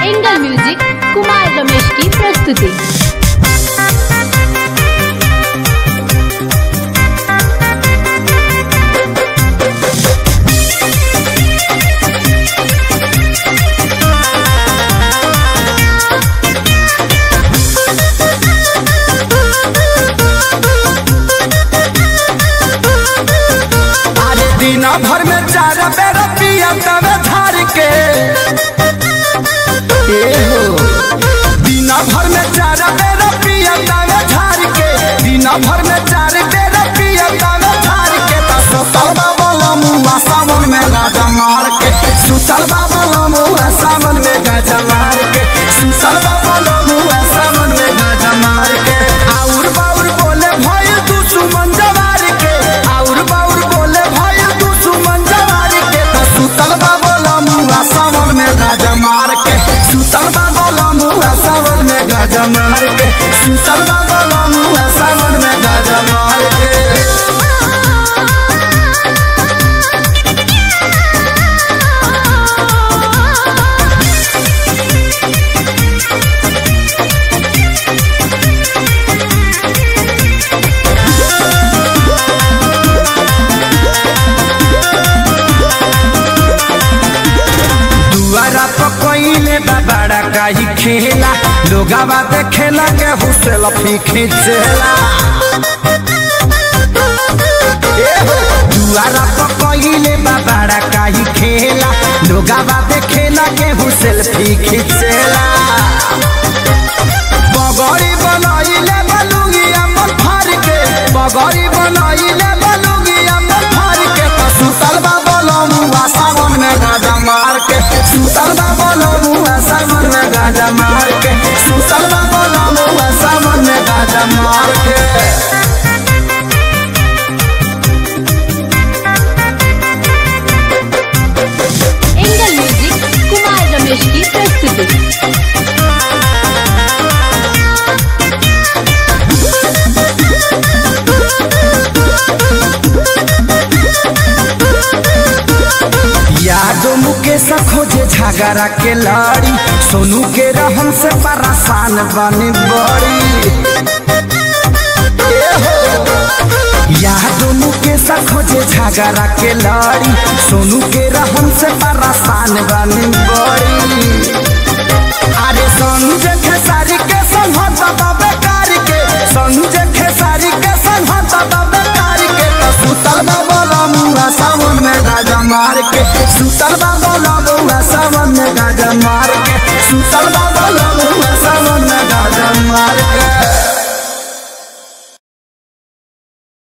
Angle music Kumar Ramesh की प्रस्तुति। दिन भर में 4 बेर पिया तवे झार के दिन भर में 4 बेर पिया तवे झार के दिन भर में 4 बेर पिया तवे झार के सुतल बाबा मुआ सावन में गाजा मार के सुतल बाबा मुआ सावन में गाजा मार के सुतल बाबा मुआ सावन में गाजा मार के आउर बाउर बोले भाई दुश्मन जवार के आउर बाउर बोले भाई दुश्मन जवार के सुतल बाबा मुआ सावन में गाजा मार के सुतल बाबा मुआ सावन में गाजा मार के सुतल बाबा मुआ सावन में गाजा मार के। बड़ा काही खेला लोगावा देखेला के हुसेल खींचेला दुआरा पकइले बड़ा काही खेला लोगावा देखेला के हुसेल खींचेला बगड़ी बनाइले बलुगिया मन फार के बगड़ी बनाइले बलुगिया मन फार के सुतल बाबा मुआ सावन में गाजा मार के सुतल बाबा मुआ सावन में गाजा मार के सुतल बाबा मुआ सावन में गाजा मार के। एंगल म्यूजिक कुमार रमेश की प्रस्तुति। यादो मुकेश खोजे झगड़ा के लड़ी सोनू के रहन से परेशान बनी बड़ी यादो मुकेश खोजे झगड़ा के लड़ी सोनू के रहन से परेशान बनी बड़ी अरे संजय खेसारी के संहत बेकार के संजय खेसारी के संहत बेकार के सुतल बाबा मुआ सावन में गाजा मार के सुतल बाबा मुआ सावन में गाजा मार के सुतल बाबा मुआ सावन में गाजा मार के।